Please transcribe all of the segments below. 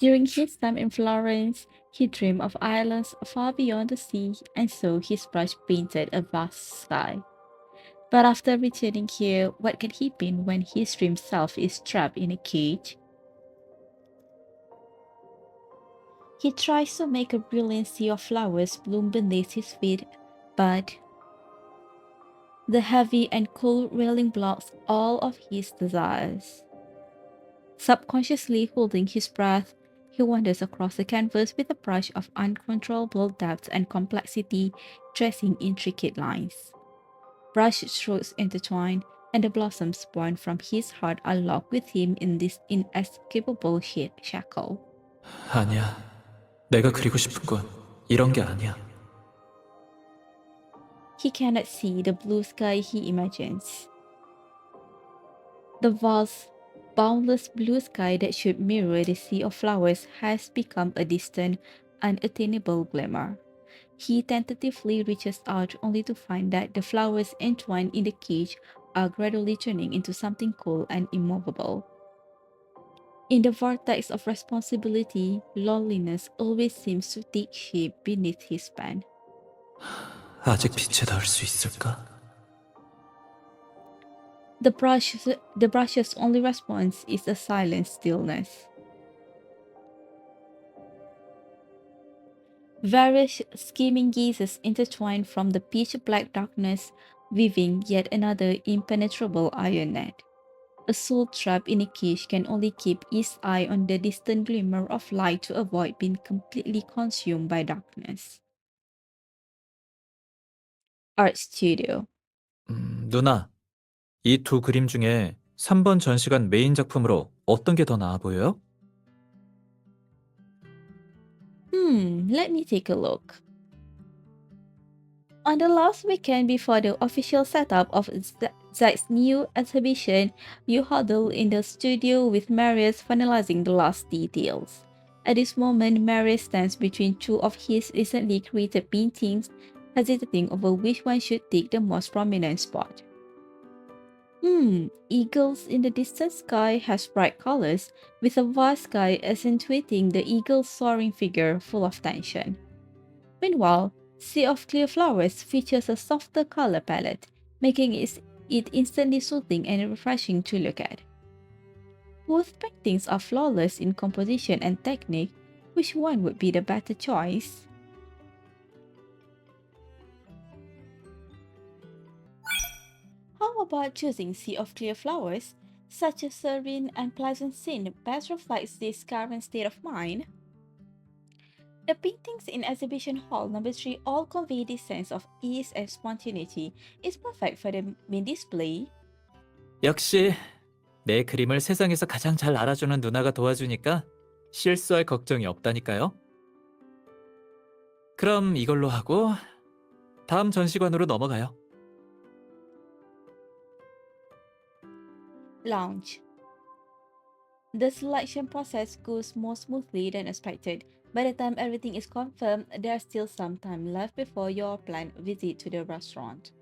During his time in Florence, he dreamed of islands far beyond the sea, and so his brush painted a vast sky. But after returning here, what can he paint when his dream self is trapped in a cage? He tries to make a brilliant sea of flowers bloom beneath his feet, but the heavy and cold railing blocks all of his desires. Subconsciously holding his breath, he wanders across the canvas with a brush of uncontrollable depth and complexity, tracing intricate lines. Brush strokes intertwine, and the blossoms born from his heart are locked with him in this inescapable shackle. 아니야. 내가 그리고 싶은 건 이런 게 아니야. He cannot see the blue sky he imagines. The vast, boundless blue sky that should mirror the sea of flowers has become a distant, unattainable glimmer. He tentatively reaches out only to find that the flowers entwined in the cage are gradually turning into something cold and immovable. In the vortex of responsibility, loneliness always seems to take shape beneath his pen. 아직 빛에 닿을 수 있을까? The brush's only response is a silent stillness. Various scheming gazes intertwine from the pitch black darkness, weaving yet another impenetrable iron net. A soul trapped in a cage can only keep its eye on the distant glimmer of light to avoid being completely consumed by darkness. Art Studio. 누나, 이 두 그림 중에 3번 전시관 메인 작품으로 어떤 게 더 나아 보여요? Let me take a look. On the last weekend before the official setup of Zach's new exhibition, you huddle in the studio with Marius finalizing the last details. At this moment, Marius stands between two of his recently created paintings, hesitating over which one should take the most prominent spot. Eagles in the distant sky has bright colors, with a vast sky accentuating the eagle's soaring figure full of tension. Meanwhile, Sea of Clear Flowers features a softer color palette, making it instantly soothing and refreshing to look at. Both paintings are flawless in composition and technique. Which one would be the better choice? How about choosing Sea of Clear Flowers? Such a serene and pleasant scene best reflects this current state of mind. The paintings in Exhibition Hall number 3 all convey this sense of ease and spontaneity. It's perfect for the main display. 역시 내 그림을 세상에서 가장 잘 알아주는 누나가 도와주니까 실수할 걱정이 없다니까요. 그럼 이걸로 하고 다음 전시관으로 넘어가요. Lounge. The selection process goes more smoothly than expected. By the time everything is confirmed, there's still some time left before your planned visit to the restaurant.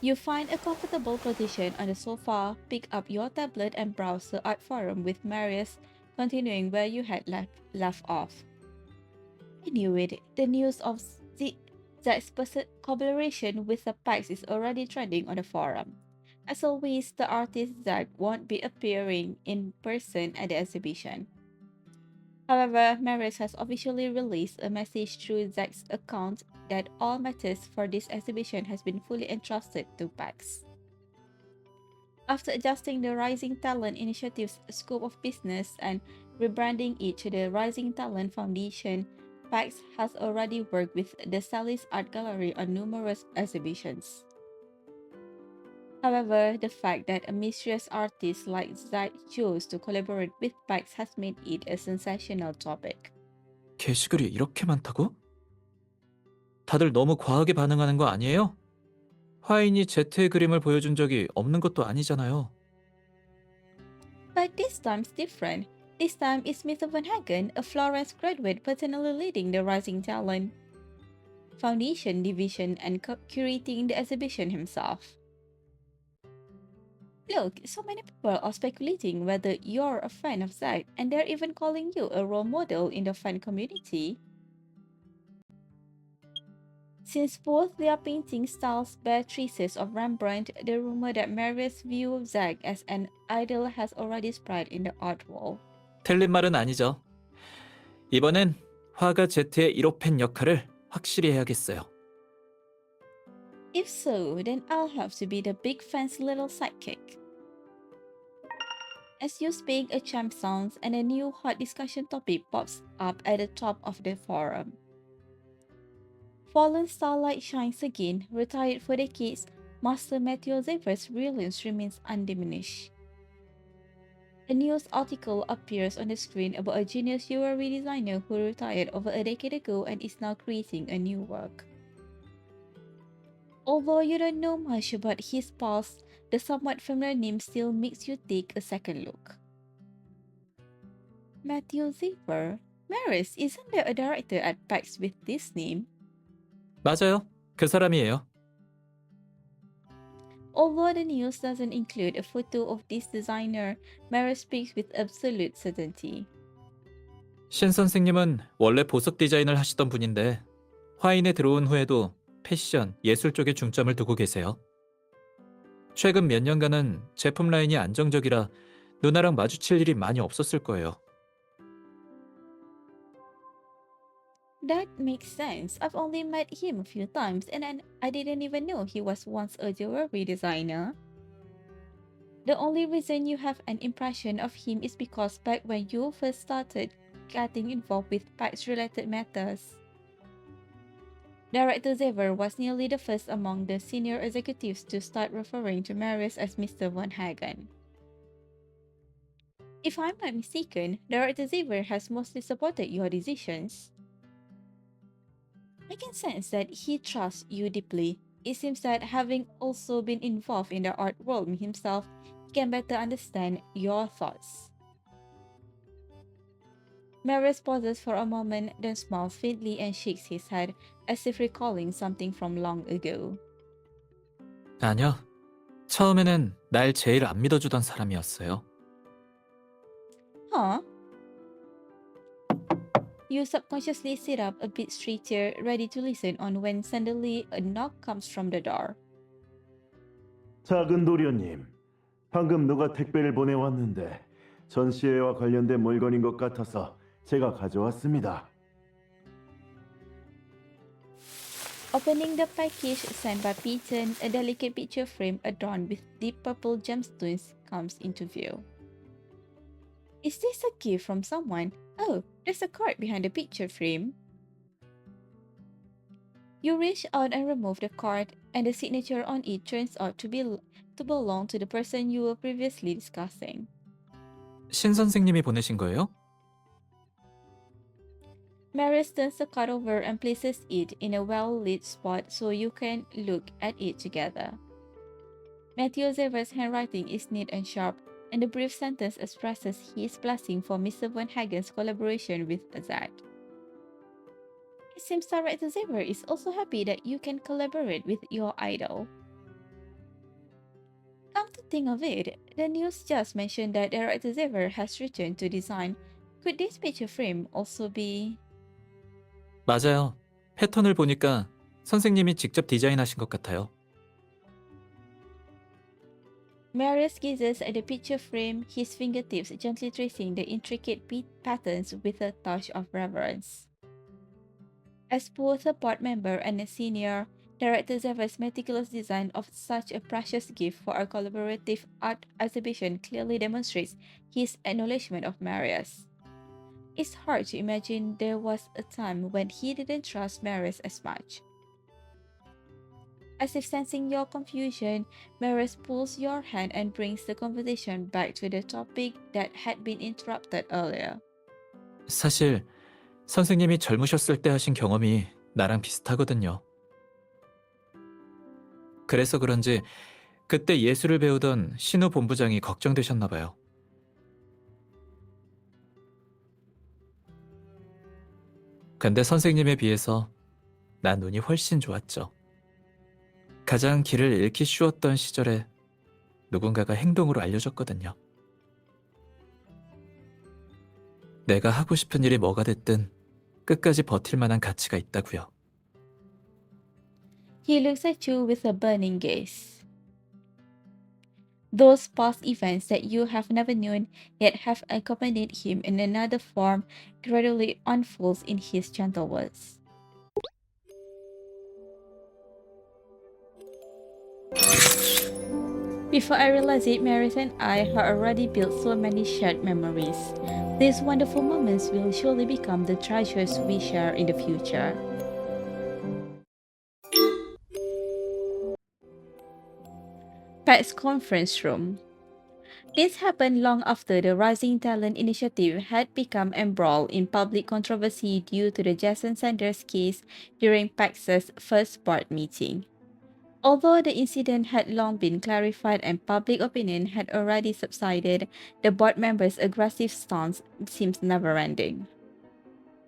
You find a comfortable position on the sofa, pick up your tablet and browse the art forum with Marius, continuing where you had left off. I knew it. The news of Zach's collaboration with the PAX is already trending on the forum. As always, the artist Zach won't be appearing in person at the exhibition. However, Marius has officially released a message through Zach's account that all matters for this exhibition has been fully entrusted to PAX. After adjusting the Rising Talent Initiative's scope of business and rebranding it to the Rising Talent Foundation, PAX has already worked with the Salis Art Gallery on numerous exhibitions. However, the fact that a mysterious artist like Zach chose to collaborate with PAX has made it a sensational topic. 게시글이 이렇게 많다고? 다들 너무 과하게 반응하는 거 아니에요? 화인이 제트의 그림을 보여준 적이 없는 것도 아니잖아요. But this time's different. This time it's Mr. Van Hagen, a Florence graduate personally leading the Rising Talent Foundation division and curating the exhibition himself. Look, so many people are speculating whether you're a fan of Zack, and they're even calling you a role model in the fan community. Since both their painting styles bear traces of Rembrandt, the rumor that Marius' view of Zack as an idol has already spread in the art world. 틀린 말은 아니죠. 이번엔 화가 제트의 1호 팬 역할을 확실히 해야겠어요. If so, then I'll have to be the big fan's little sidekick. As you speak, a chime sounds and a new hot discussion topic pops up at the top of the forum. Fallen starlight shines again, retired for decades, Master Matthew Zever's brilliance remains undiminished. A news article appears on the screen about a genius jewelry designer who retired over a decade ago and is now creating a new work. Although you don't know much about his past, the somewhat familiar name still makes you take a second look. Matthew Zever? Marius, isn't there a director at PAX with this name? 맞아요. 그 사람이에요. Although the news doesn't include a photo of this designer, Marius speaks with absolute certainty. 신 선생님은 원래 보석 디자인을 하시던 분인데 화인에 들어온 후에도 패션, 예술 쪽에 중점을 두고 계세요. 최근 몇 년간은 제품 라인이 안정적이라 누나랑 마주칠 일이 많이 없었을 거예요. That makes sense. I've only met him a few times and I didn't even know he was once a jewelry designer. The only reason you have an impression of him is because back when you first started getting involved with PAX related matters, Director Zever was nearly the first among the senior executives to start referring to Marius as Mr. Von Hagen. If I'm not mistaken, Director Zever has mostly supported your decisions. I can sense that he trusts you deeply. It seems that having also been involved in the art world himself, he can better understand your thoughts. Marius pauses for a moment, then smiles faintly and shakes his head, as if recalling something from long ago. 아니요. 처음에는 날 제일 안 믿어주던 사람이었어요. Huh? You subconsciously sit up a bit straighter, ready to listen on when suddenly a knock comes from the door. 작은 도련님, 방금 누가 택배를 보내왔는데 전시회와 관련된 물건인 것 같아서 제가 가져왔습니다. Opening the package sent by Peyton, a delicate picture frame adorned with deep purple gemstones comes into view. Is this a gift from someone? Oh, there's a card behind the picture frame. You reach out and remove the card, and the signature on it turns out to belong to the person you were previously discussing. 신 선생님이 보내신 거예요? Marius turns the card over and places it in a well-lit spot so you can look at it together. Matthew Zever's handwriting is neat and sharp, and the brief sentence expresses his blessing for Mr. Von Hagen's collaboration with Azad. It seems Director Zever is also happy that you can collaborate with your idol. Come to think of it, the news just mentioned that Director Zever has returned to design. Could this picture frame also be... 맞아요. 패턴을 보니까 선생님이 직접 디자인하신 것 같아요. Marius gazes at the picture frame, his fingertips gently tracing the intricate patterns with a touch of reverence. As both a board member and a senior, Director Zever's meticulous design of such a precious gift for a collaborative art exhibition clearly demonstrates his acknowledgement of Marius. It's hard to imagine there was a time when he didn't trust Marius as much. As if sensing your confusion, Marius pulls your hand and brings the conversation back to the topic that had been interrupted earlier. 사실 선생님이 젊으셨을 때 하신 경험이 나랑 비슷하거든요. 그래서 그런지 그때 예술을 배우던 신우 본부장이 걱정되셨나 봐요. 근데 선생님에 비해서 난 눈이 훨씬 좋았죠. 가장 길을 잃기 쉬웠던 시절에 누군가가 행동으로 알려줬거든요. 내가 하고 싶은 일이 뭐가 됐든 끝까지 버틸 만한 가치가 있다고요. He looks at you with a burning gaze. Those past events that you have never known yet have accompanied him in another form gradually unfolds in his gentle words. Before I realized it, Marius and I had already built so many shared memories. These wonderful moments will surely become the treasures we share in the future. Pat's conference room. This happened long after the Rising Talent Initiative had become embroiled in public controversy due to the Jason Sanders case during PAC's first board meeting. Although the incident had long been clarified and public opinion had already subsided, the board members' aggressive stance seems never-ending.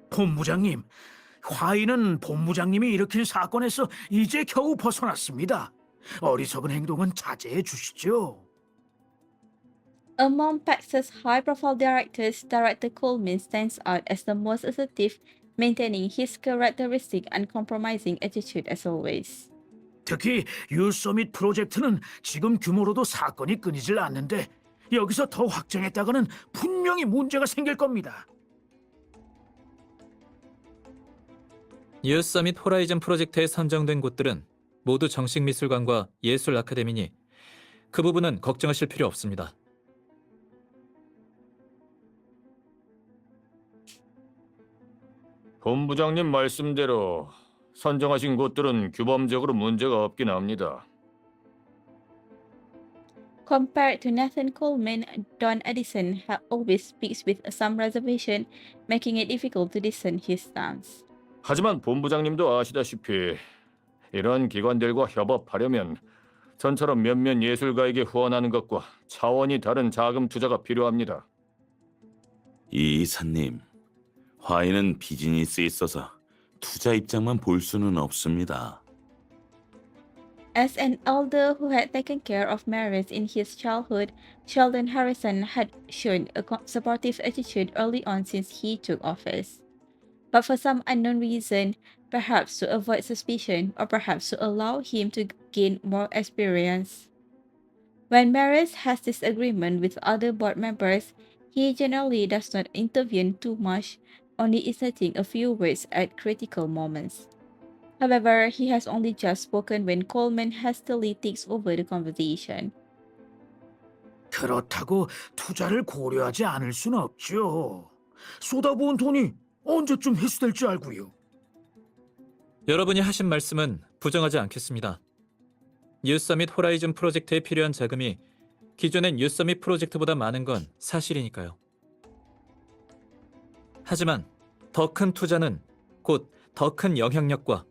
본부장님, 화인은 본부장님이 일으킨 사건에서 이제 겨우 벗어났습니다. 어리석은 행동은 자제해 주시죠. Among PAC's high-profile directors, Director Coleman stands out as the most assertive, maintaining his characteristic uncompromising attitude as always. 특히 유서밋 프로젝트는 지금 규모로도 사건이 끊이질 않는데 여기서 더 확장했다가는 분명히 문제가 생길 겁니다. 유스 서밋 호라이즌 프로젝트에 선정된 곳들은 모두 정식미술관과 예술 아카데미니 그 부분은 걱정하실 필요 없습니다. 본부장님 말씀대로 선정하신 곳들은 규범적으로 문제가 없긴 합니다. Compared to Nathan Coleman, Don Addison always speaks with some reservation, making it difficult to discern his stance. 하지만 본부장님도 아시다시피 이런 기관들과 협업하려면 전처럼 몇몇 예술가에게 후원하는 것과 차원이 다른 자금 투자가 필요합니다. 이 이사님, 화인은 비즈니스에 있어서 투자 입장만 볼 수는 없습니다. As an elder who had taken care of Marius in his childhood, Sheldon Harrison had shown a supportive attitude early on since he took office. But for some unknown reason, perhaps to avoid suspicion or perhaps to allow him to gain more experience, when Marius has disagreement with other board members, he generally does not intervene too much, only inserting a few words at critical moments. However, he has only just spoken when Coleman hastily takes over the conversation. 그렇다고 투자를 고려하지 않을 수는 없죠. 쏟아부은 돈이 언제쯤 회수될지 알고요. 여러분이 하신 말씀은 부정하지 않겠습니다. 유스 서밋 호라이즌 프로젝트에 필요한 자금이 기존엔 유스 서밋 프로젝트보다 많은 건 사실이니까요. 하지만 더 큰 투자는 곧 더 큰 영향력과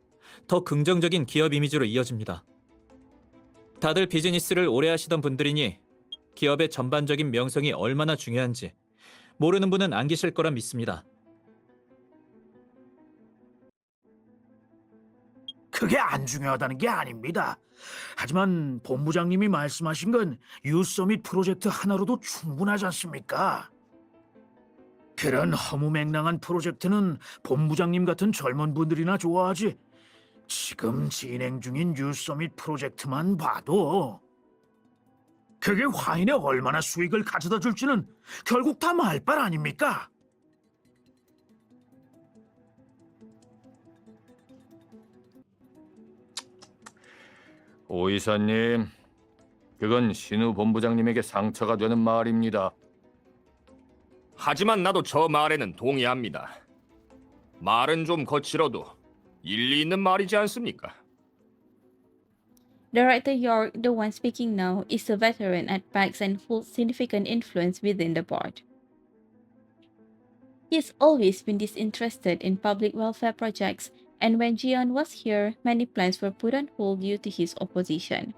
더 긍정적인 기업 이미지로 이어집니다. 다들 비즈니스를 오래 하시던 분들이니 기업의 전반적인 명성이 얼마나 중요한지 모르는 분은 안 계실 거라 믿습니다. 그게 안 중요하다는 게 아닙니다. 하지만 본부장님이 말씀하신 건 유서밋 프로젝트 하나로도 충분하지 않습니까? 그런 허무맹랑한 프로젝트는 본부장님 같은 젊은 분들이나 좋아하지. 지금 진행 중인 유서밋 프로젝트만 봐도 그게 화인에 얼마나 수익을 가져다 줄지는 결국 다 말빨 아닙니까? 오 이사님, 그건 신우 본부장님에게 상처가 되는 말입니다. 하지만 나도 저 말에는 동의합니다. 말은 좀 거칠어도 일리 있는 말이지 않습니까? Director York, the one speaking now, is a veteran at PAX and holds significant influence within the board. He's always been disinterested in public welfare projects, and when Jian was here, many plans were put on hold due to his opposition.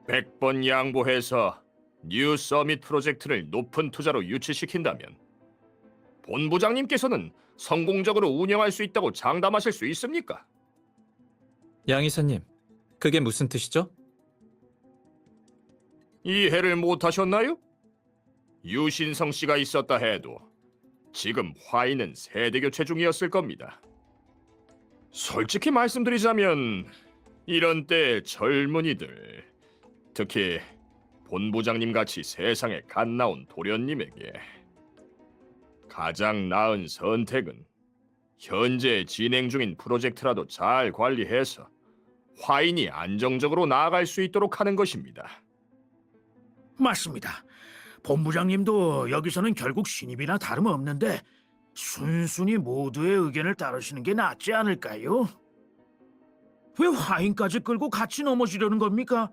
100번 양보해서 뉴 서밋 프로젝트를 높은 투자로 유치시킨다면 본부장님께서는 성공적으로 운영할 수 있다고 장담하실 수 있습니까? 양 이사님, 그게 무슨 뜻이죠? 이해를 못하셨나요? 유신성 씨가 있었다 해도 지금 화인은 세대 교체 중이었을 겁니다. 솔직히 말씀드리자면 이런 때 젊은이들, 특히 본부장님 같이 세상에 갓 나온 도련님에게 가장 나은 선택은 현재 진행 중인 프로젝트라도 잘 관리해서 화인이 안정적으로 나아갈 수 있도록 하는 것입니다. 맞습니다. 본부장님도 여기서는 결국 신입이나 다름없는데 순순히 모두의 의견을 따르시는 게 낫지 않을까요? 왜 화인까지 끌고 같이 넘어지려는 겁니까?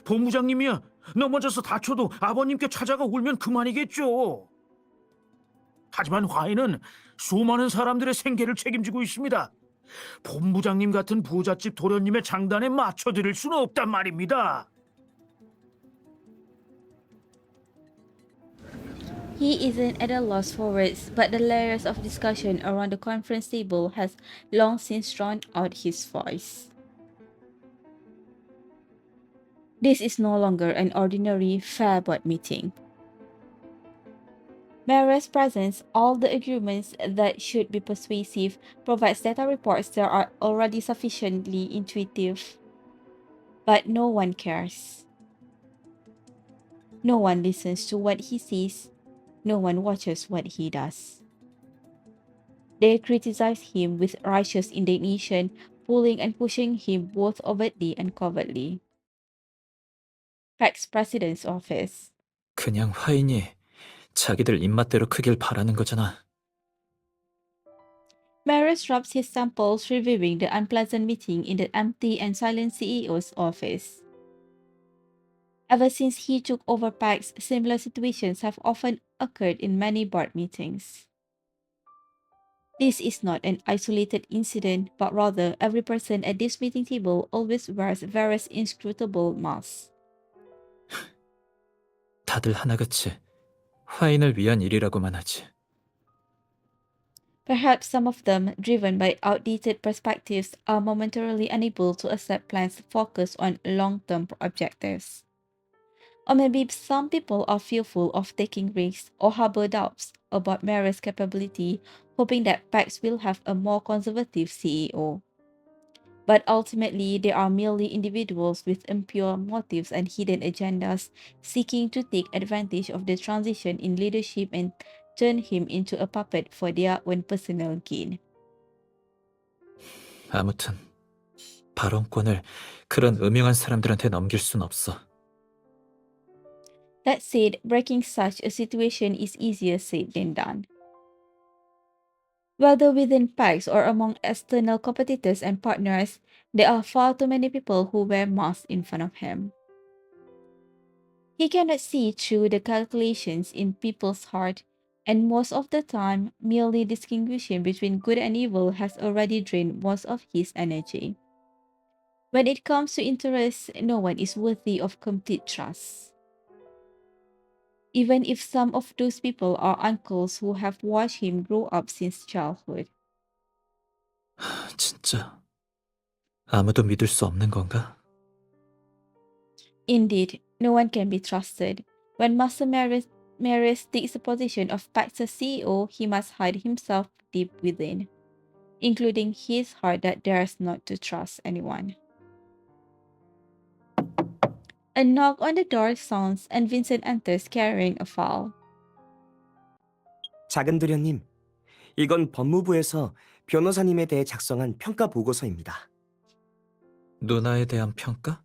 본부장님이야 넘어져서 다쳐도 아버님께 찾아가 울면 그만이겠죠. 하지만 화인은 수많은 사람들의 생계를 책임지고 있습니다. 본부장님 같은 부잣집 도련님의 장단에 맞춰드릴 수는 없단 말입니다. He isn't at a loss for words, but the layers of discussion around the conference table has long since drowned out his voice. This is no longer an ordinary fair board meeting. Marius presents all the arguments that should be persuasive, provides data reports that are already sufficiently intuitive. But no one cares. No one listens to what he says. No one watches what he does. They criticize him with righteous indignation, pulling and pushing him both overtly and covertly. Pax President's Office. 그냥 화인이 자기들 입맛대로 크길 바라는 거잖아. Marius rubs his temples, reviewing the unpleasant meeting in the empty and silent CEO's office. Ever since he took over PAX, similar situations have often occurred in many board meetings. This is not an isolated incident, but rather every person at this meeting table always wears various inscrutable masks. 다들 하나같이 화인을 위한 일이라고만 하지. Perhaps some of them, driven by outdated perspectives, are momentarily unable to accept plans focused on long-term objectives. Or maybe some people are fearful of taking risks or harbor doubts about Marius' capability, hoping that PAX will have a more conservative CEO. But ultimately, they are merely individuals with impure motives and hidden agendas, seeking to take advantage of the transition in leadership and turn him into a puppet for their own personal gain. 아무튼 발언권을 그런 음흉한 사람들한테 넘길 순 없어. That said, breaking such a situation is easier said than done. Whether within PAX or among external competitors and partners, there are far too many people who wear masks in front of him. He cannot see through the calculations in people's heart, and most of the time, merely distinguishing between good and evil has already drained most of his energy. When it comes to interests, no one is worthy of complete trust. Even if some of those people are uncles who have watched him grow up since childhood. 진짜 아무도 믿을 수 없는 건가? Indeed, no one can be trusted. When Master Marius takes the position of Pax's CEO, he must hide himself deep within, including his heart that dares not to trust anyone. A knock on the door sounds and Vincent enters carrying a file. 작은 도련님, 이건 법무부에서 변호사님에 대해 작성한 평가 보고서입니다. 누나에 대한 평가?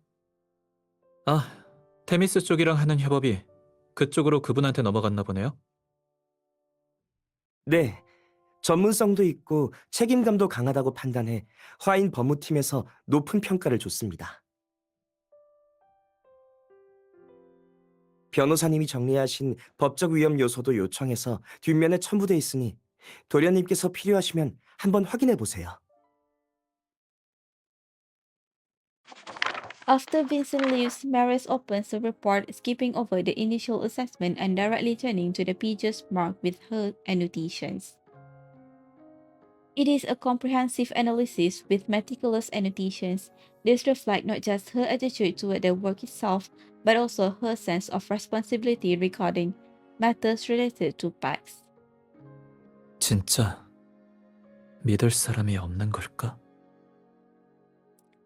아, 테미스 쪽이랑 하는 협업이 그쪽으로 그분한테 넘어갔나 보네요. 네, 전문성도 있고 책임감도 강하다고 판단해 화인 법무팀에서 높은 평가를 줬습니다. 변호사님이 정리하신 법적 위험 요소도 요청해서 뒷면에 첨부돼 있으니 도련님께서 필요하시면 한번 확인해 보세요. After Vincent leaves, Marius opens the report, skipping over the initial assessment and directly turning to the pages marked with her annotations. It is a comprehensive analysis with meticulous annotations. This reflects not just her attitude toward the work itself, but also her sense of responsibility regarding matters related to PAX. 진짜 믿을 사람이 없는 걸까?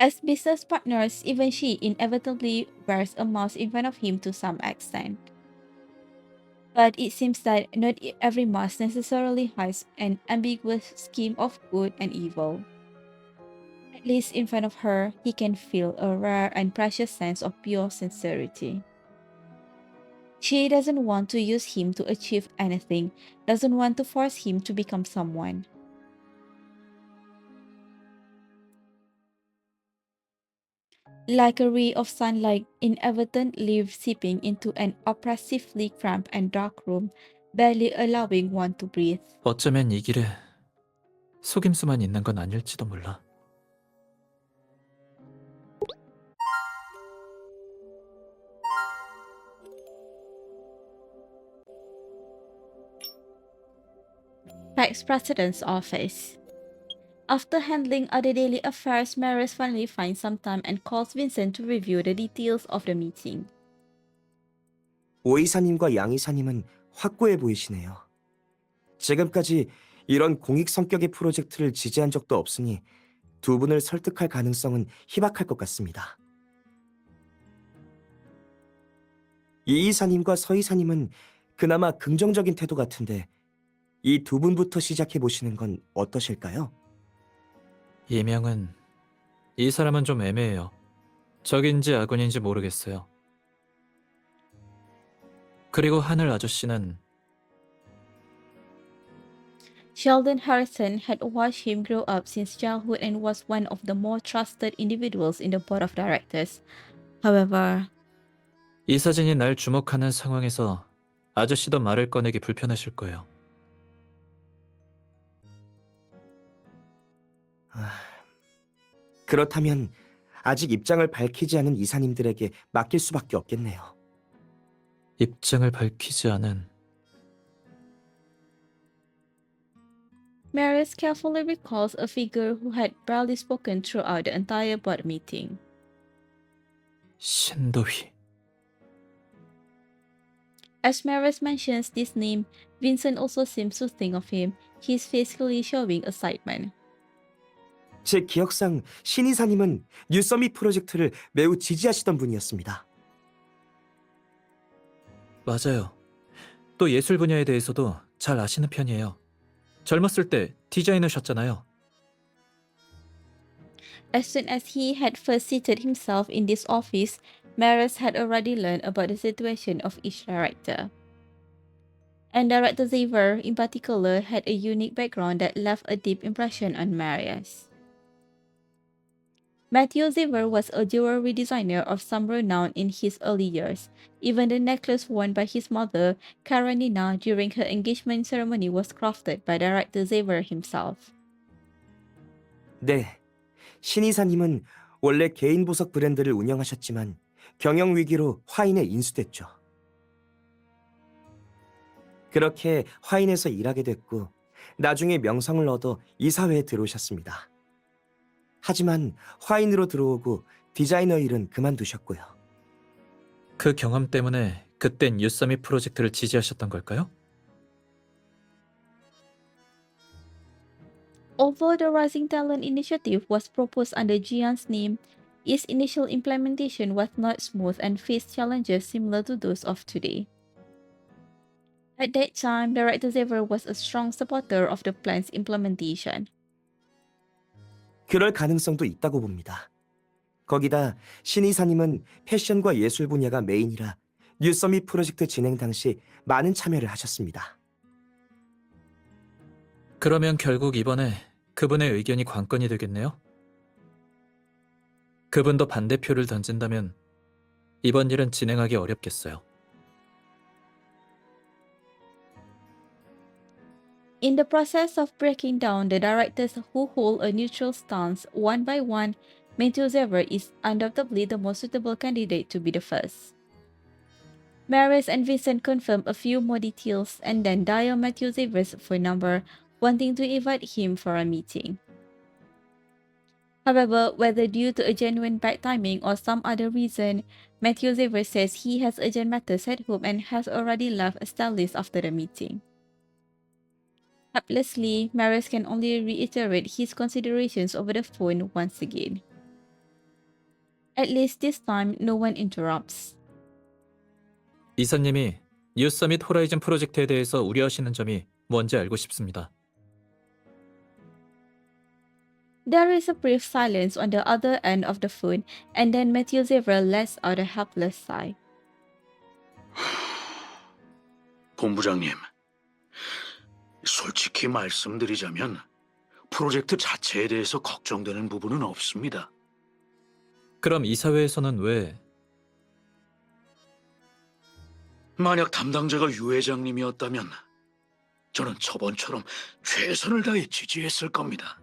As business partners, even she inevitably wears a mask in front of him to some extent. But it seems that not every mask necessarily hides an ambiguous scheme of good and evil. At least in front of her, he can feel a rare and precious sense of pure sincerity. She doesn't want to use him to achieve anything, doesn't want to force him to become someone. Like a ray of sunlight inadvertently seeping into an oppressively cramped and dark room, barely allowing one to breathe. 어쩌면 이 길에 속임수만 있는 건 아닐지도 몰라. Pax President's office. After handling other daily affairs, Marius finally finds some time and calls Vincent to review the details of the meeting. 오 이사님과 양 이사님은 확고해 보이시네요. 지금까지 이런 공익 성격의 프로젝트를 지지한 적도 없으니 두 분을 설득할 가능성은 희박할 것 같습니다. 이 이사님과 서 이사님은 그나마 긍정적인 태도 같은데 이 두 분부터 시작해 보시는 건 어떠실까요? 이명은 이 사람은 좀 애매해요. 적인지 아군인지 모르겠어요. 그리고 하늘 아저씨는 Sheldon Harrison had watched him grow up since childhood and was one of the more trusted individuals in the board of directors. However, 이사진이 날 주목하는 상황에서 아저씨도 말을 꺼내기 불편하실 거예요. 그렇다면 아직 입장을 밝히지 않은 이사님들에게 맡길 수밖에 없겠네요. 입장을 밝히지 않은 Marius carefully recalls a figure who had barely spoken throughout the entire board meeting. 신도희. As Marius mentions this name, Vincent also seems to think of him, his face clearly showing excitement. 제 기억상 신 이사님은 뉴서밋 프로젝트를 매우 지지하시던 분이었습니다. 맞아요. 또 예술 분야에 대해서도 잘 아시는 편이에요. 젊었을 때 디자이너셨잖아요. As soon as he had first seated himself in this office, Marius had already learned about the situation of each director. And Director Xavier, in particular, had a unique background that left a deep impression on Marius. Matthew Xavier was a jewelry designer of some renown in his early years. Even the necklace worn by his mother, Karenina, during her engagement ceremony was crafted by Director Xavier himself. 네, 신 이사님은 원래 개인 보석 브랜드를 운영하셨지만 경영 위기로 화인에 인수됐죠. 그렇게 화인에서 일하게 됐고 나중에 명성을 얻어 이사회에 들어오셨습니다. 하지만 화인으로 들어오고 디자이너 일은 그만두셨고요. 그 경험 때문에 그땐 뉴서밋 프로젝트를 지지하셨던 걸까요? Although the Rising Talent Initiative was proposed under Jian's name, its initial implementation was not smooth and faced challenges similar to those of today. At that time, Director Xavier was a strong supporter of the plan's implementation. 그럴 가능성도 있다고 봅니다. 거기다 신 이사님은 패션과 예술 분야가 메인이라 뉴서밋 프로젝트 진행 당시 많은 참여를 하셨습니다. 그러면 결국 이번에 그분의 의견이 관건이 되겠네요? 그분도 반대표를 던진다면 이번 일은 진행하기 어렵겠어요. In the process of breaking down the directors who hold a neutral stance one by one, Matthew Xavier is undoubtedly the most suitable candidate to be the first. Marius and Vincent confirm a few more details and then dial Matthew Xavier's phone number, wanting to invite him for a meeting. However, whether due to a genuine bad timing or some other reason, Matthew Xavier says he has urgent matters at home and has already left Stellis after the meeting. Helplessly, Marius can only reiterate his considerations over the phone once again. At least this time, no one interrupts. 이사님이 뉴 서밋 호라이즌 프로젝트에 대해서 우려하시는 점이 뭔지 알고 싶습니다. There is a brief silence on the other end of the phone, and then Matthew Xavier lets out a helpless sigh. 본부장님, 솔직히 말씀드리자면 프로젝트 자체에 대해서 걱정되는 부분은 없습니다. 그럼 이사회에서는 왜 만약 담당자가 유 회장님이었다면 저는 저번처럼 최선을 다해 지지했을 겁니다.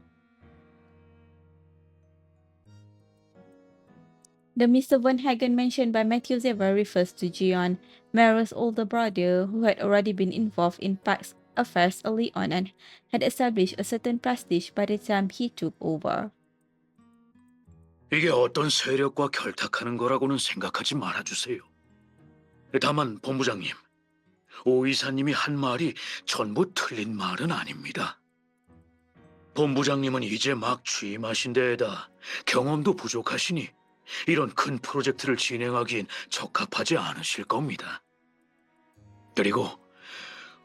The Mr. Von Hagen mentioned by Matthew Xavier refers to Gion, Marius' older brother, who had already been involved in Pax affairs early on and had established a certain prestige by the time he took over. 이게 어떤 세력과 결탁하는 거라고는 생각하지 말아주세요. 다만 본부장님, 오 이사님이 한 말이 전부 틀린 말은 아닙니다. 본부장님은 이제 막 취임하신 데에다 경험도 부족하시니 이런 큰 프로젝트를 진행하기엔 적합하지 않으실 겁니다. 그리고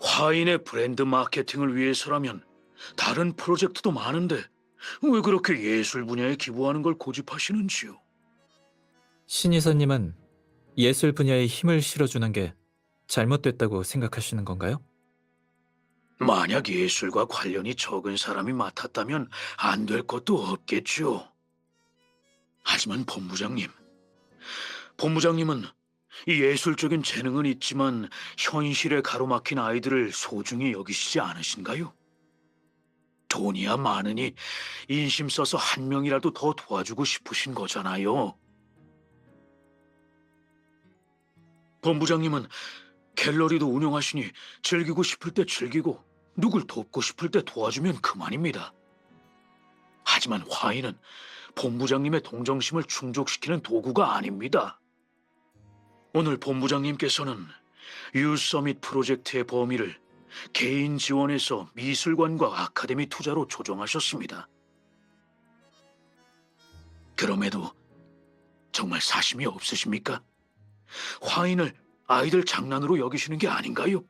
화인의 브랜드 마케팅을 위해서라면 다른 프로젝트도 많은데 왜 그렇게 예술 분야에 기부하는 걸 고집하시는지요? 신 이사님은 예술 분야에 힘을 실어주는 게 잘못됐다고 생각하시는 건가요? 만약 예술과 관련이 적은 사람이 맡았다면 안 될 것도 없겠죠. 하지만 본부장님은 이 예술적인 재능은 있지만 현실에 가로막힌 아이들을 소중히 여기시지 않으신가요? 돈이야 많으니 인심 써서 한 명이라도 더 도와주고 싶으신 거잖아요. 본부장님은 갤러리도 운영하시니 즐기고 싶을 때 즐기고 누굴 돕고 싶을 때 도와주면 그만입니다. 하지만 화인은 본부장님의 동정심을 충족시키는 도구가 아닙니다. 오늘 본부장님께서는 유 서밋 프로젝트의 범위를 개인 지원에서 미술관과 아카데미 투자로 조정하셨습니다. 그럼에도 정말 사심이 없으십니까? 화인을 아이들 장난으로 여기시는 게 아닌가요?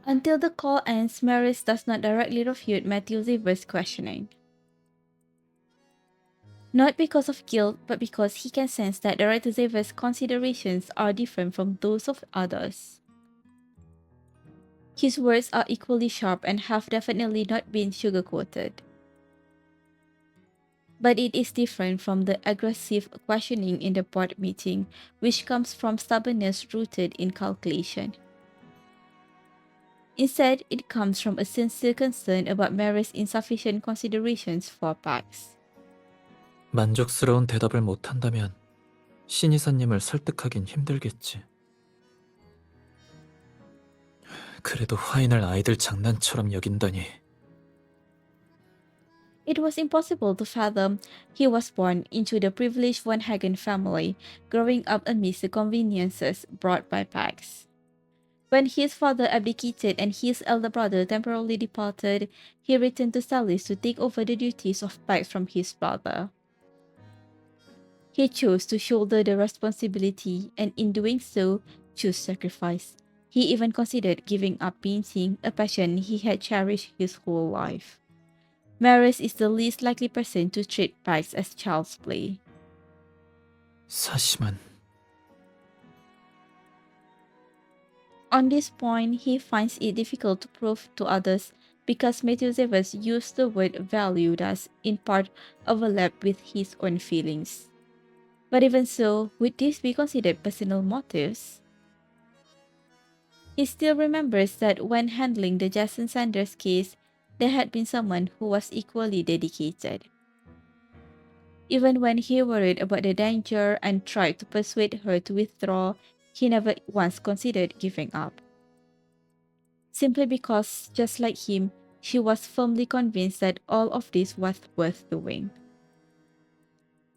Until the call ends, Marius does not directly refute Matthew Xavier's questioning. Not because of guilt, but because he can sense that Director Xavier's considerations are different from those of others. His words are equally sharp and have definitely not been sugar-coated. But it is different from the aggressive questioning in the board meeting, which comes from stubbornness rooted in calculation. Instead, it comes from a sincere concern about Marius' insufficient considerations for Pax. 만족스러운 대답을 못한다면 신 이사님을 설득하긴 힘들겠지. 그래도 화인을 아이들 장난처럼 여긴다니. It was impossible to fathom he was born into the privileged Von Hagen family, growing up amidst the conveniences brought by Pax. When his father abdicated and his elder brother temporarily departed, he returned to Stellis to take over the duties of Pax from his brother. He chose to shoulder the responsibility and in doing so, chose sacrifice. He even considered giving up painting, a passion he had cherished his whole life. Marius is the least likely person to treat Pax as child's play. 사심은 On this point, he finds it difficult to prove to others because Matthew Xavier used the word value does in part overlap with his own feelings. But even so, would this be considered personal motives? He still remembers that when handling the Jason Sanders case, there had been someone who was equally dedicated. Even when he worried about the danger and tried to persuade her to withdraw, he never once considered giving up. simply because, just like him, she was firmly convinced that all of this was worth doing.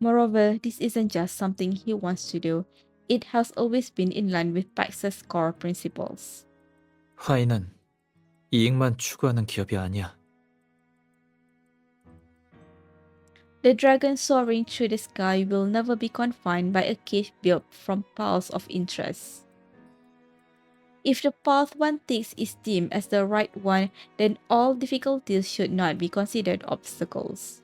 Moreover, this isn't just something he wants to do, it has always been in line with Pax's core principles. 화이는 이익만 추구하는 기업이 아니야. The dragon soaring through the sky will never be confined by a cage built from piles of interest. If the path one takes is deemed as the right one, then all difficulties should not be considered obstacles.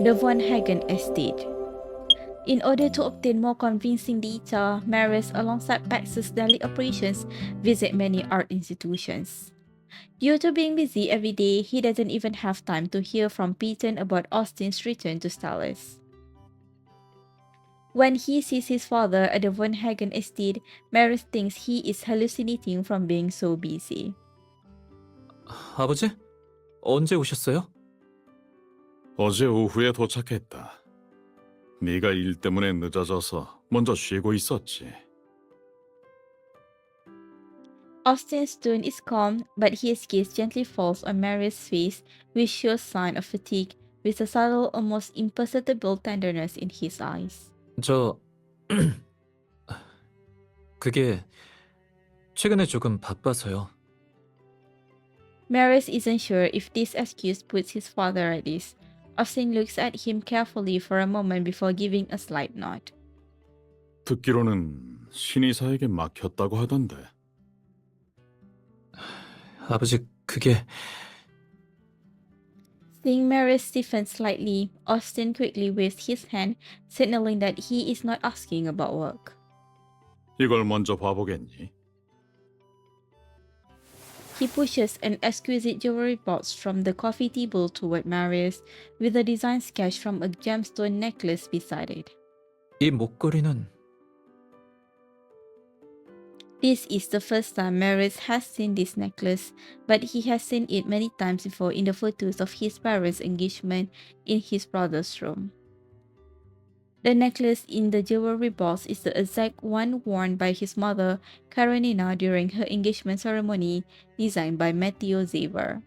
The Von Hagen estate. In order to obtain more convincing data, Marius, alongside Pax's daily operations, visit many art institutions. Due to being busy every day, he doesn't even have time to hear from Peyton about Austin's return to Stalis. When he sees his father at the Von Hagen estate, Marius thinks he is hallucinating from being so busy. 아버지? 언제 오셨어요? 어제 오후에 도착했다. 네가 일 때문에 늦어져서 먼저 쉬고 있었지. Austin's tone is calm, but his gaze gently falls on Marius' face, which shows sign of fatigue, with a subtle, almost imperceptible tenderness in his eyes. 저... 그게 최근에 조금 바빠서요. Marius isn't sure if this excuse puts his father at ease. Austin looks at him carefully for a moment before giving a slight nod. 듣기로는 신이사에게 막혔다고 하던데. 아버지, 그게... Seeing Marius stiffen slightly, Austin quickly waves his hand, signaling that he is not asking about work. 이걸 먼저 봐보겠니? He pushes an exquisite jewelry box from the coffee table toward Marius, with a design sketch from a gemstone necklace beside it. 이 목걸이는... This is the first time Marius has seen this necklace, but he has seen it many times before in the photos of his parents' engagement in his brother's room. The necklace in the jewelry box is the exact one worn by his mother, Karenina, during her engagement ceremony, designed by Matteo Zaver.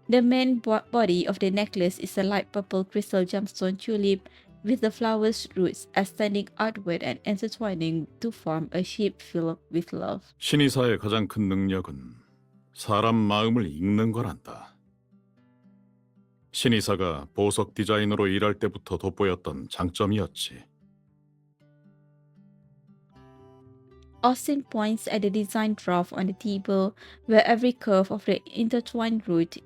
The main body of the necklace is a light purple crystal gemstone tulip, with the flower's roots extending outward and intertwining to form a shape filled with love. 신이사의 가장 큰 능력은 사람 마음을 읽는 거란다. 신이사가 보석 디자이너로 일할 때부터 돋보였던 장점이었지. Austin points at the design draft on the table, where every curve of the intertwined roots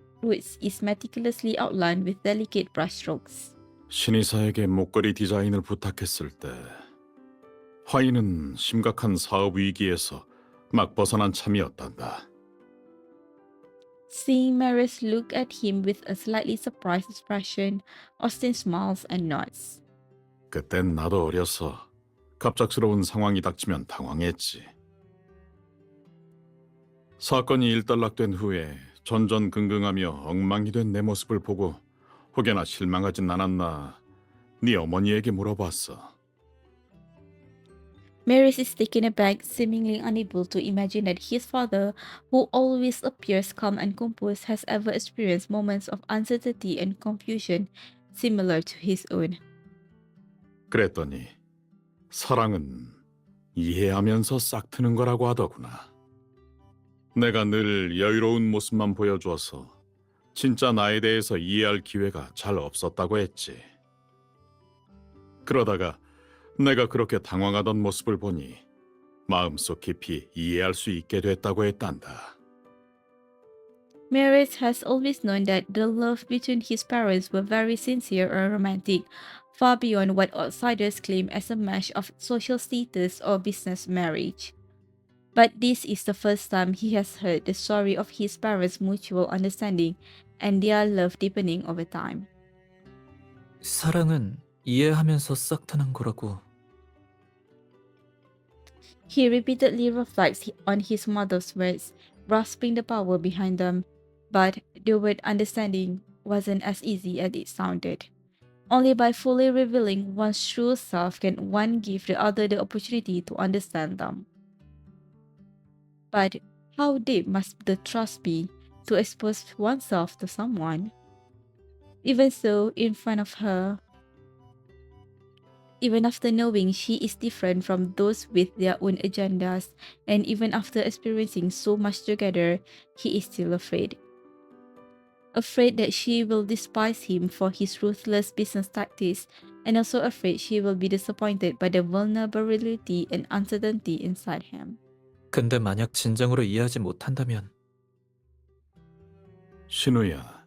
is meticulously outlined with delicate brushstrokes. 신이사에게 목걸이 디자인을 부탁했을 때 화이는 심각한 사업 위기에서 막 벗어난 참이었단다. Seeing Marius look at him with a slightly surprised expression, Austin smiles and nods. 그땐 나도 어려서 갑작스러운 상황이 닥치면 당황했지. 사건이 일단락된 후에 전전긍긍하며 엉망이 된 내 모습을 보고 혹여나 실망하진 않았나 네 어머니에게 물어봤어. Marius is taken aback, seemingly unable to imagine that his father, who always appears calm and composed, has ever experienced moments of uncertainty and confusion similar to his own. 그랬더니 사랑은 이해하면서 싹트는 거라고 하더구나. 내가 늘 여유로운 모습만 보여줘서 진짜 나에 대해서 이해할 기회가 잘 없었다고 했지. 그러다가 내가 그렇게 당황하던 모습을 보니 마음속 깊이 이해할 수 있게 됐다고 했단다. Marius has always known that the love between his parents were very sincere and romantic, far beyond what outsiders claim as a match of social status or business marriage. But this is the first time he has heard the story of his parents' mutual understanding and their love deepening over time. 사랑은 이해하면서 싹트는 거라고. He repeatedly reflects on his mother's words, grasping the power behind them, but the word understanding wasn't as easy as it sounded. Only by fully revealing one's true self can one give the other the opportunity to understand them. But how deep must the trust be to expose oneself to someone? Even so, in front of her, even after knowing she is different from those with their own agendas, and even after experiencing so much together, he is still afraid. Afraid that she will despise him for his ruthless business tactics, and also afraid she will be disappointed by the vulnerability and uncertainty inside him. 근데 만약 진정으로 이해하지 못한다면 신우야,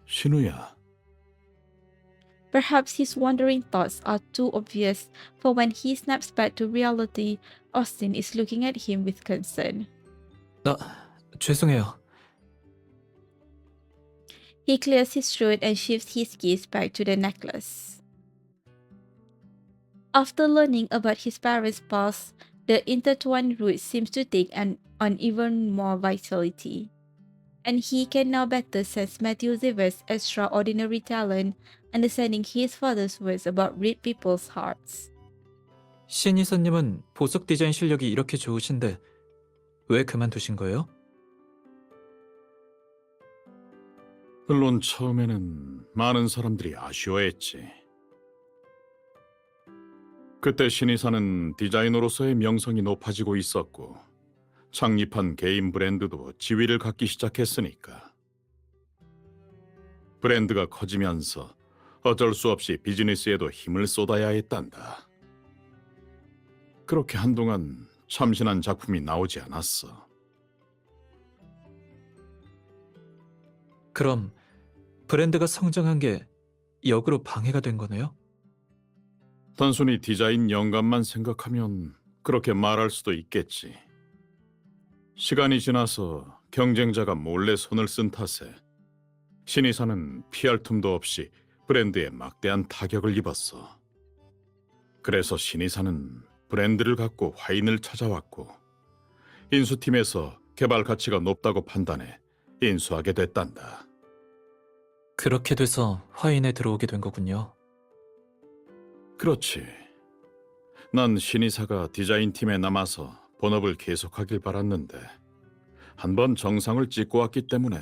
신우야. Perhaps his wandering thoughts are too obvious, for when he snaps back to reality, Austin is looking at him with concern. 죄송해요. He clears his throat and shifts his gaze back to the necklace. After learning about his parents' past, the intertwined roots seems to take on even more vitality. And he can now better sense Matthew Zever's extraordinary talent, understanding his father's words about read people's hearts. 신이사님은 보석 디자인 실력이 이렇게 좋으신데 왜 그만두신 거예요? 물론 처음에는 많은 사람들이 아쉬워했지. 그때 신이사는 디자이너로서의 명성이 높아지고 있었고 창립한 개인 브랜드도 지위를 갖기 시작했으니까. 브랜드가 커지면서 어쩔 수 없이 비즈니스에도 힘을 쏟아야 했단다. 그렇게 한동안 참신한 작품이 나오지 않았어. 그럼 브랜드가 성장한 게 역으로 방해가 된 거네요? 단순히 디자인 영감만 생각하면 그렇게 말할 수도 있겠지. 시간이 지나서 경쟁자가 몰래 손을 쓴 탓에 신이사는 피할 틈도 없이 브랜드에 막대한 타격을 입었어. 그래서 신이사는 브랜드를 갖고 화인을 찾아왔고 인수팀에서 개발 가치가 높다고 판단해 인수하게 됐단다. 그렇게 돼서 화인에 들어오게 된 거군요. 그렇지. 난 신이사가 디자인팀에 남아서 본업을 계속하길 바랐는데 한번 정상을 찍고 왔기 때문에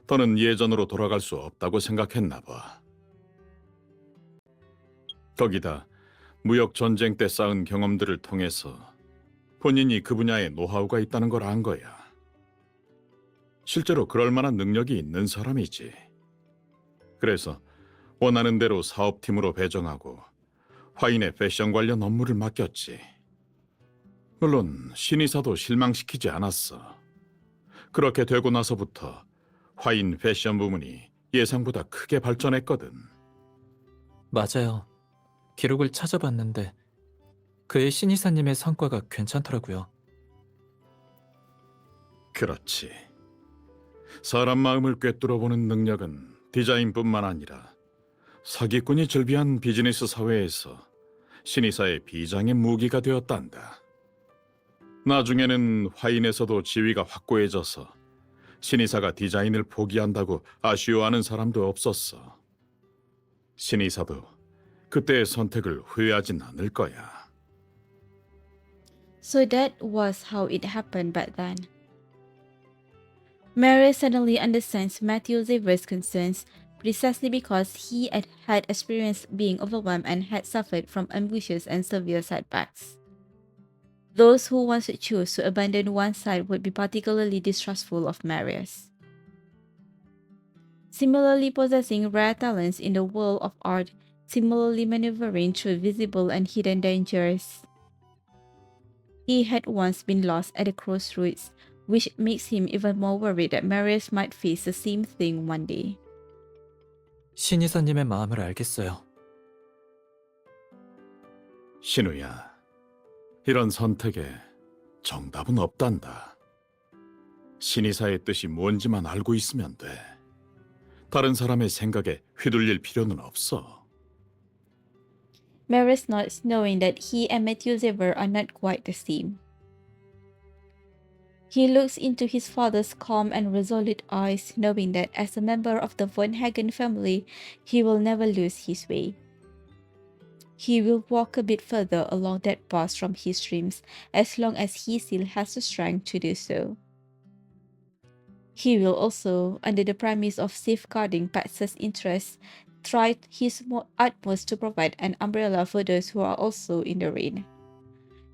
더는 예전으로 돌아갈 수 없다고 생각했나 봐. 거기다 무역 전쟁 때 쌓은 경험들을 통해서 본인이 그 분야에 노하우가 있다는 걸 안 거야. 실제로 그럴 만한 능력이 있는 사람이지. 그래서 원하는 대로 사업팀으로 배정하고 화인의 패션 관련 업무를 맡겼지. 물론 신이사도 실망시키지 않았어. 그렇게 되고 나서부터 화인 패션 부문이 예상보다 크게 발전했거든. 맞아요. 기록을 찾아봤는데 그의 신이사님의 성과가 괜찮더라고요. 그렇지. 사람 마음을 꿰뚫어보는 능력은 디자인뿐만 아니라 사기꾼이 즐비한 비즈니스 사회에서 신이사의 비장의 무기가 되었단다. 나중에는 화인에서도 지위가 확고해져서 신이사가 디자인을 포기한다고 아쉬워하는 사람도 없었어. 신이사도 그때의 선택을 후회하진 않을 거야. So that was how it happened back then. Marius suddenly understands Matthew Zever's concerns precisely because he had experienced being overwhelmed and had suffered from ambushes and severe setbacks. Those who once chose to abandon one side would be particularly distrustful of Marius. Similarly possessing rare talents in the world of art, similarly maneuvering through visible and hidden dangers, he had once been lost at a crossroads, which makes him even more worried that Marius might face the same thing one day. 신이사님의 마음을 알겠어요. 신우야, 이런 선택에 정답은 없단다. 신이사의 뜻이 뭔지만 알고 있으면 돼. 다른 사람의 생각에 휘둘릴 필요는 없어. Marius nods, knowing that he and Matthew Zever are not quite the same. He looks into his father's calm and resolute eyes, knowing that as a member of the von Hagen family, he will never lose his way. He will walk a bit further along that path from his dreams, as long as he still has the strength to do so. He will also, under the premise of safeguarding Pat's interests, try his utmost to provide an umbrella for those who are also in the rain.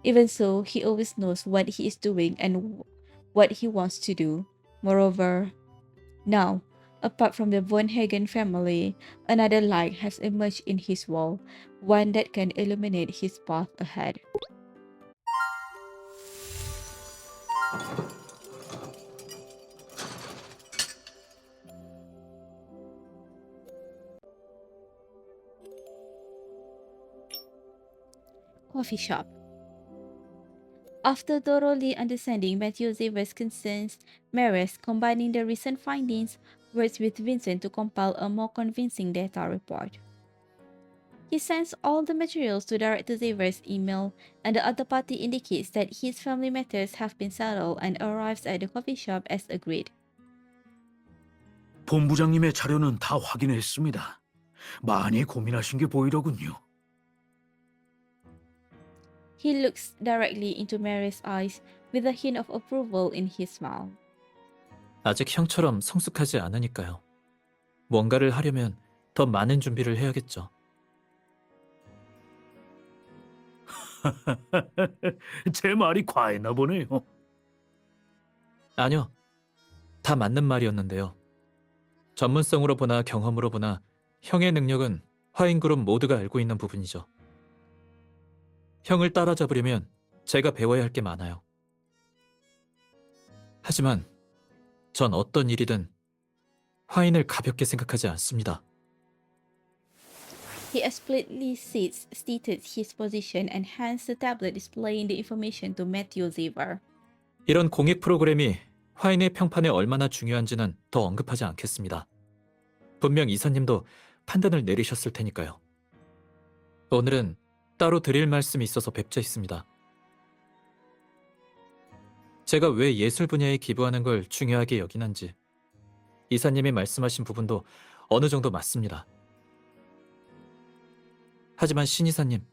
Even so, he always knows what he is doing and what he wants to do. Moreover, now, apart from the von Hagen family, another light has emerged in his wall, one that can illuminate his path ahead. Coffee shop. After thoroughly understanding Matthew Xavier's concerns, Marius, combining the recent findings, works with Vincent to compile a more convincing data report. He sends all the materials to Director Xavier's email, and the other party indicates that his family matters have been settled and arrives at the coffee shop as agreed. 본부장님의 자료는 다 확인했습니다. 많이 고민하신 게 보이더군요. He looks directly into Mary's eyes with a hint of approval in his smile. 아직 형처럼 성숙하지 않으니까요. 뭔가를 하려면 더 많은 준비를 해야겠죠. 제 말이 과했나 보네요. 아니요. 다 맞는 말이었는데요. 전문성으로 보나 경험으로 보나 형의 능력은 화인그룹 모두가 알고 있는 부분이죠. 형을 따라잡으려면 제가 배워야 할 게 많아요. 하지만 전 어떤 일이든 화인을 가볍게 생각하지 않습니다. He explicitly stated his position and hands the tablet displaying the information to Matthew Xavier. 이런 공익 프로그램이 화인의 평판에 얼마나 중요한지는 더 언급하지 않겠습니다. 분명 이사님도 판단을 내리셨을 테니까요. 오늘은 따로 드릴 말씀이 있어서 뵙자 했습니다. 제가 왜 예술 분야에 기부하는 걸 중요하게 여기는지 이사님이 말씀하신 부분도 어느 정도 맞습니다. 하지만 신 이사님,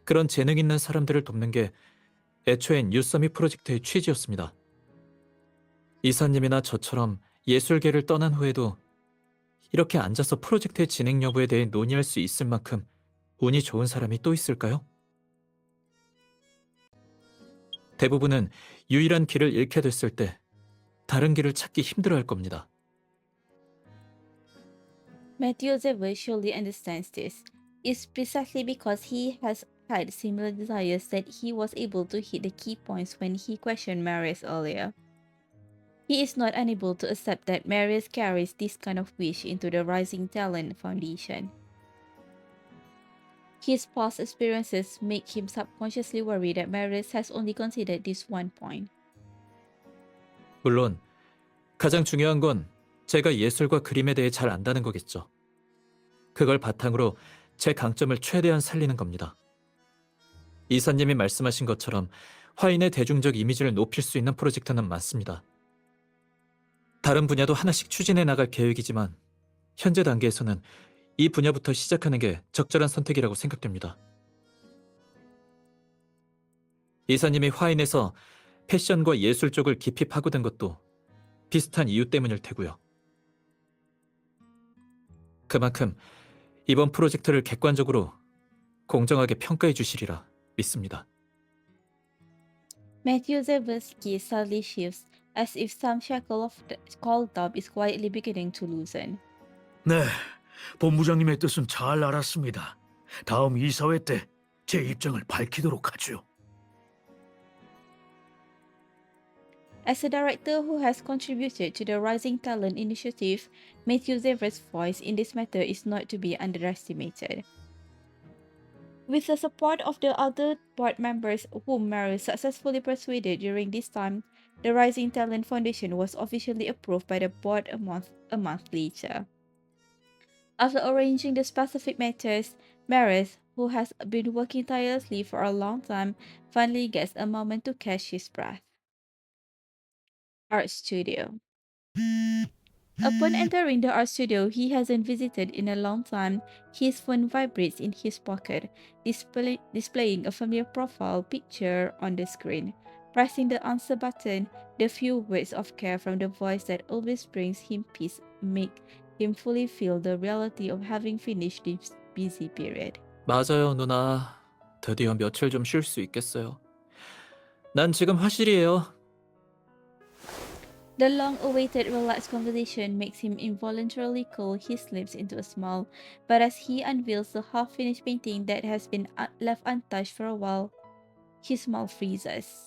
그런 재능 있는 사람들을 돕는 게 애초엔 뉴서밋 프로젝트의 취지였습니다. 이사님이나 저처럼 예술계를 떠난 후에도 이렇게 앉아서 프로젝트의 진행 여부에 대해 논의할 수 있을 만큼 운이 좋은 사람이 또 있을까요? 대부분은 유일한 길을 잃게 됐을 때 다른 길을 찾기 힘들어할 겁니다. Matthew Xavier surely understands this. It's precisely because he has had similar desires that he was able to hit the key points when he questioned Marius earlier. He is not unable to accept that Marius carries this kind of wish into the Rising Talent Foundation. His past experiences make him subconsciously worry that Marius has only considered this one point. 물론 가장 중요한 건 제가 예술과 그림에 대해 잘 안다는 거겠죠. 그걸 바탕으로 제 강점을 최대한 살리는 겁니다. 이사님이 말씀하신 것처럼 화인의 대중적 이미지를 높일 수 있는 프로젝트는 많습니다. 다른 분야도 하나씩 추진해 나갈 계획이지만 현재 단계에서는 이 분야부터 시작하는 게 적절한 선택이라고 생각됩니다. 이사님이 화인에서 패션과 예술 쪽을 깊이 파고든 것도 비슷한 이유 때문일 테고요. 그만큼 이번 프로젝트를 객관적으로 공정하게 평가해 주시리라 믿습니다. Matthew Xavier's gaze suddenly shifts, as if some shackle of the called up is quietly beginning to loosen. 네, 본부장님의 뜻은 잘 알았습니다. 다음 이사회 때 제 입장을 밝히도록 하죠. As a director who has contributed to the Rising Talent Initiative, Matthew Xavier's voice in this matter is not to be underestimated. With the support of the other board members whom Marius successfully persuaded during this time, the Rising Talent Foundation was officially approved by the board a month later. After arranging the specific matters, Marius, who has been working tirelessly for a long time, finally gets a moment to catch his breath. Art studio. Upon entering the art studio he hasn't visited in a long time, his phone vibrates in his pocket, displaying a familiar profile picture on the screen. Pressing the answer button, the few words of care from the voice that always brings him peace make him fully feel the reality of having finished this busy period. 맞아요, 누나. 드디어 며칠 좀 쉴 수 있겠어요. 난 지금 화실이에요. The long-awaited relaxed conversation makes him involuntarily curl his lips into a smile, but as he unveils the half-finished painting that has been left untouched for a while, his smile freezes.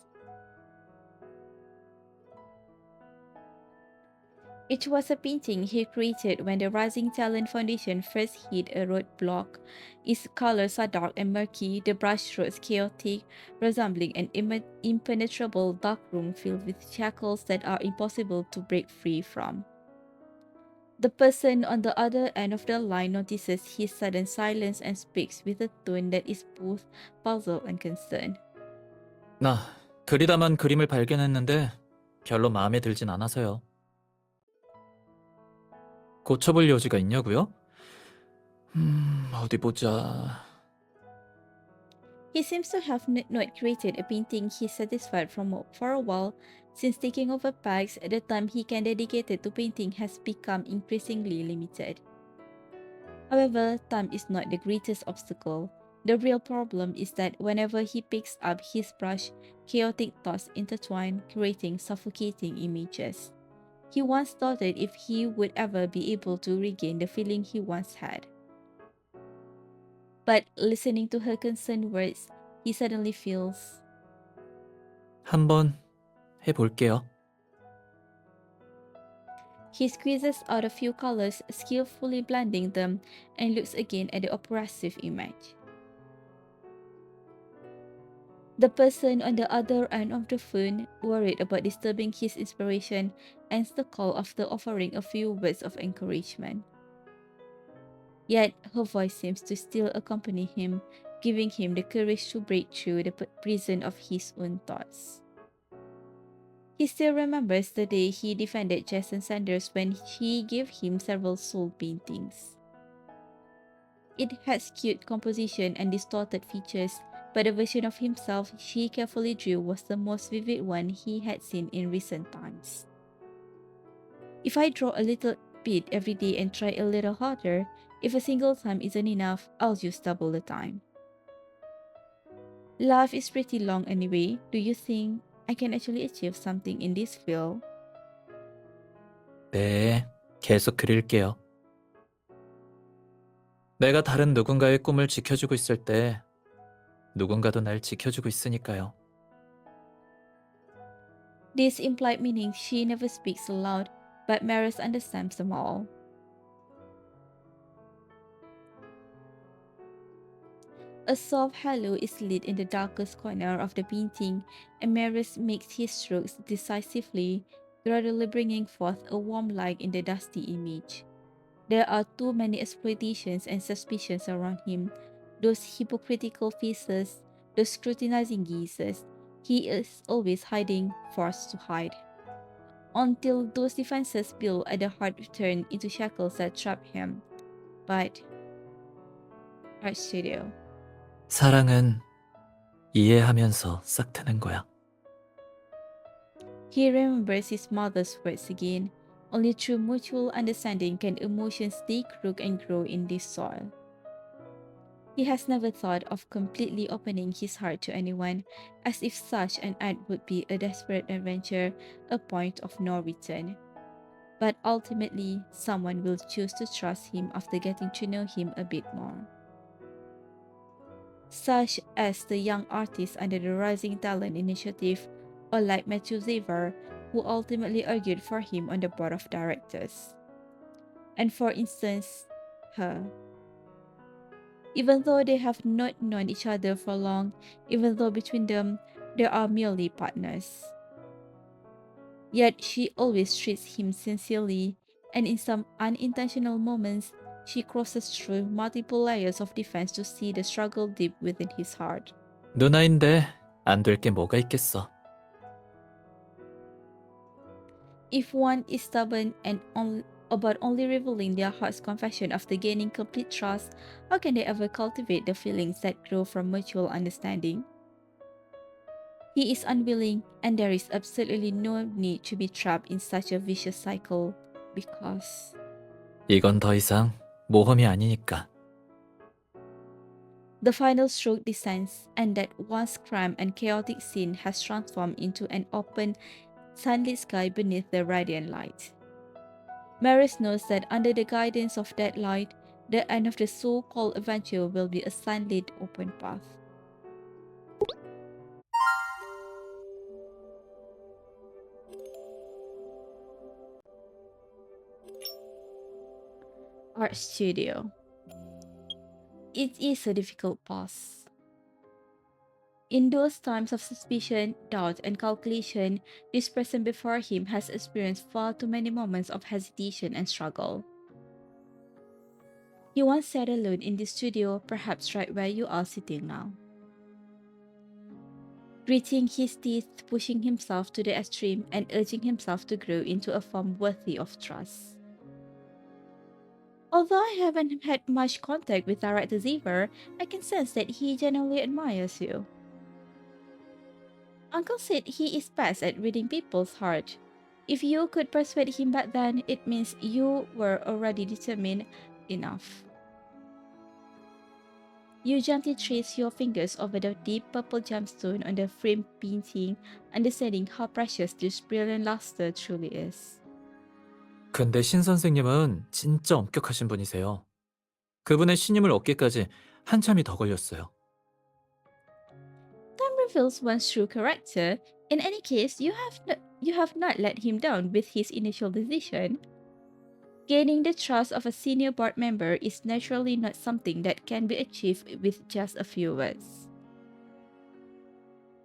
It was a painting he created when the Rising Talent Foundation first hit a roadblock. Its colors are dark and murky, the brushstrokes chaotic, resembling an impenetrable dark room filled with shackles that are impossible to break free from. The person on the other end of the line notices his sudden silence and speaks with a tone that is both puzzled and concerned. 나 그리다만 그림을 발견했는데 별로 마음에 들진 않아서요. 고쳐볼 여지가 있냐고요? 어디 보자. He seems to have not created a painting he's satisfied for a while. Since taking over Pax, the time he can dedicate to painting has become increasingly limited. However, time is not the greatest obstacle. The real problem is that whenever he picks up his brush, chaotic thoughts intertwine, creating suffocating images. He once doubted if he would ever be able to regain the feeling he once had. But listening to her concerned words, he suddenly feels. 한번 해볼게요. He squeezes out a few colors, skillfully blending them, and looks again at the oppressive image. The person on the other end of the phone, worried about disturbing his inspiration, ends the call after offering a few words of encouragement. Yet her voice seems to still accompany him, giving him the courage to break through the prison of his own thoughts. He still remembers the day he defended Jason Sanders when she gave him several soul paintings. It had skewed composition and distorted features, but the version of himself she carefully drew was the most vivid one he had seen in recent times. If I draw a little bit every day and try a little harder, if a single time isn't enough, I'll use double the time. Life is pretty long anyway. Do you think I can actually achieve something in this field? 네, 계속 그릴게요. 내가 다른 누군가의 꿈을 지켜주고 있을 때 누군가도 날 지켜주고 있으니까요. This implied meaning she never speaks aloud, but Marius understands them all. A soft halo is lit in the darkest corner of the painting, and Marius makes his strokes decisively, gradually bringing forth a warm light in the dusty image. There are too many exploitations and suspicions around him, those hypocritical faces, those scrutinizing gazes. He is always hiding, forced to hide. Until those defenses build at the heart turn into shackles that trap him. But Art Studio. 사랑은 이해하면서 싹 트는 거야. He remembers his mother's words again. Only through mutual understanding can emotions take root and grow in this soil. He has never thought of completely opening his heart to anyone, as if such an act would be a desperate adventure, a point of no return. But ultimately, someone will choose to trust him after getting to know him a bit more. Such as the young artists under the Rising Talent Initiative, or like Matthew Xavier, who ultimately argued for him on the board of directors. And for instance, her. Even though they have not known each other for long, even though between them there are merely partners. Yet she always treats him sincerely, and in some unintentional moments, she crosses through multiple layers of defense to see the struggle deep within his heart. 누나인데 안 될 게 뭐가 있겠어. If one is stubborn and about only revealing their heart's confession after gaining complete trust, how can they ever cultivate the feelings that grow from mutual understanding? He is unwilling, and there is absolutely no need to be trapped in such a vicious cycle because 이건 더 이상 모험이 아니니까. the final stroke descends, and that once cramped and chaotic scene has transformed into an open, sunlit sky beneath the radiant light. Marius knows that under the guidance of that light, the end of the so-called adventure will be a sunlit open path. Art Studio. It is a difficult pause. In those times of suspicion, doubt, and calculation, this person before him has experienced far too many moments of hesitation and struggle. He once sat alone in the studio, perhaps right where you are sitting now. Gritting his teeth, pushing himself to the extreme, and urging himself to grow into a form worthy of trust. Although I haven't had much contact with Director Xavier, I can sense that he genuinely admires you. Uncle said he is best at reading people's heart. If you could persuade him back then, it means you were already determined enough. You gently trace your fingers over the deep purple gemstone on the framed painting, understanding how precious this brilliant luster truly is. 근데 신 선생님은 진짜 엄격하신 분이세요. 그분의 신임을 얻기까지 한참이 더 걸렸어요. Time reveals one's true character. In any case, you have not let him down with his initial decision. Gaining the trust of a senior board member is naturally not something that can be achieved with just a few words.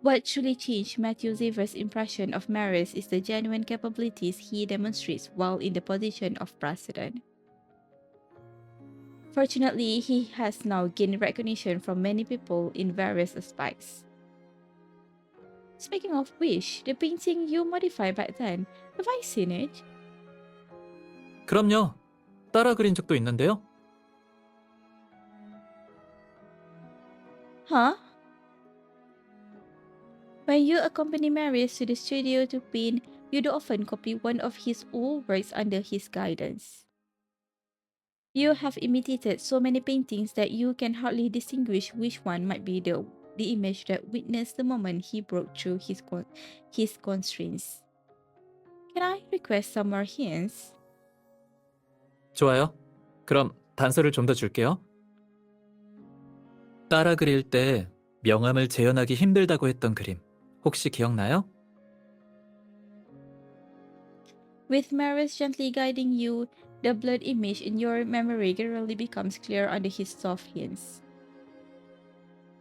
What truly changed Matthew Xavier's impression of Marius is the genuine capabilities he demonstrates while in the position of president. Fortunately, he has now gained recognition from many people in various aspects. Speaking of which, the painting you modified back then, have I seen it? 그럼요. 따라 그린 적도 있는데요. Huh? When you accompany Marius to the studio to paint, you'd often copy one of his old works under his guidance. You have imitated so many paintings that you can hardly distinguish which one might be the image that witnessed the moment he broke through his constraints. Can I request some more hints? 좋아요. 그럼 단서를 좀 더 줄게요. 따라 그릴 때 명암을 재현하기 힘들다고 했던 그림 혹시 기억나요? With Marius gently guiding you, the blurred image in your memory gradually becomes clear under his soft hints.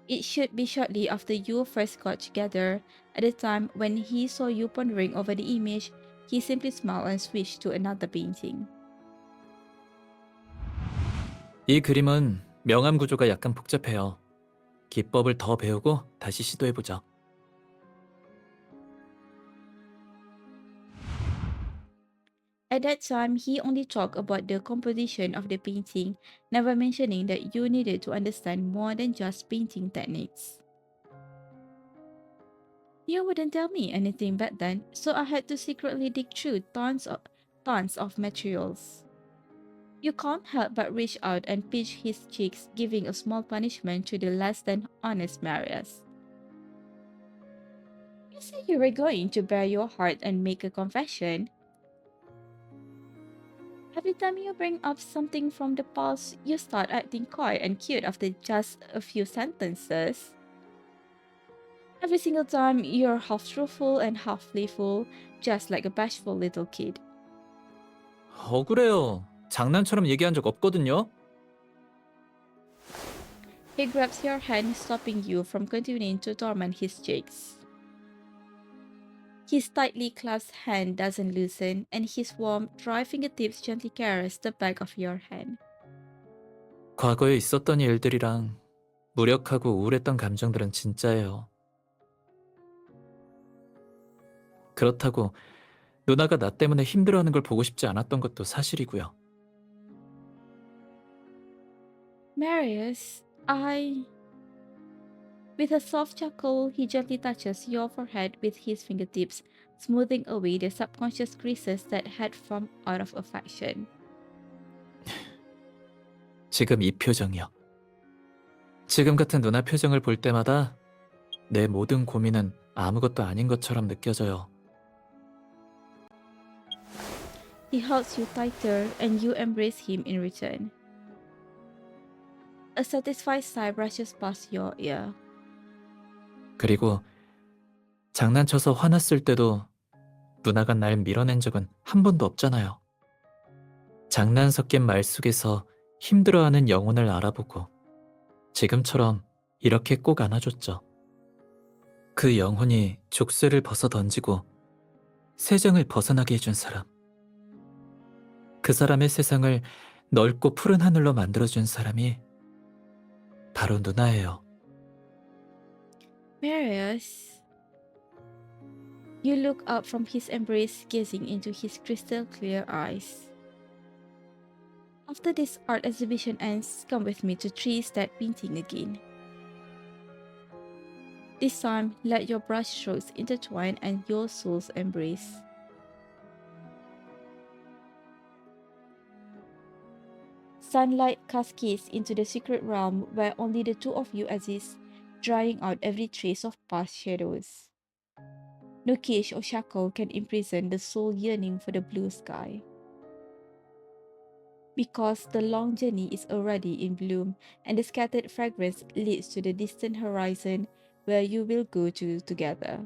It should be shortly after you first got together. At the time when he saw you pondering over the image, he simply smiled and switched to another painting. 이 그림은 명암 구조가 약간 복잡해요. 기법을 더 배우고 다시 시도해보죠. At that time, he only talked about the composition of the painting, never mentioning that you needed to understand more than just painting techniques. You wouldn't tell me anything back then, so I had to secretly dig through tons of materials. You can't help but reach out and pinch his cheeks, giving a small punishment to the less than honest Marius. You said you were going to bare your heart and make a confession. Every time you bring up something from the past, you start acting coy and cute after just a few sentences. Every single time, you're half truthful and half playful, just like a bashful little kid. 억울해요. 장난처럼 얘기한 적 없거든요. He grabs your hand, stopping you from continuing to torment his cheeks. His tightly clasped hand doesn't loosen, and his warm, dry fingertips gently caress the back of your hand. 과거에 있었던 일들이랑 무력하고 우울했던 누나가 나 때문에 힘들어하는 걸 보고 싶지 않았던 것도 사실이고요. Marius, I. With a soft chuckle, he gently touches your forehead with his fingertips, smoothing away the subconscious creases that had formed out of affection. 지금 이 표정이요. 지금 같은 누나 표정을 볼 때마다 내 모든 고민은 아무것도 아닌 것처럼 느껴져요. He hugs you tighter, and you embrace him in return. A satisfied sigh brushes past your ear. 그리고 장난쳐서 화났을 때도 누나가 날 밀어낸 적은 한 번도 없잖아요. 장난 섞인 말 속에서 힘들어하는 영혼을 알아보고 지금처럼 이렇게 꼭 안아줬죠. 그 영혼이 족쇄를 벗어 던지고 세상을 벗어나게 해준 사람. 그 사람의 세상을 넓고 푸른 하늘로 만들어준 사람이 바로 누나예요. Marius. You look up from his embrace, gazing into his crystal clear eyes. After this art exhibition ends, come with me to trees that painting again. This time, let your brush strokes intertwine and your souls embrace. Sunlight cascades into the secret realm where only the two of you exist, drying out every trace of past shadows. No cage or shackle can imprison the soul yearning for the blue sky. Because the long journey is already in bloom, and the scattered fragrance leads to the distant horizon where you will go to together.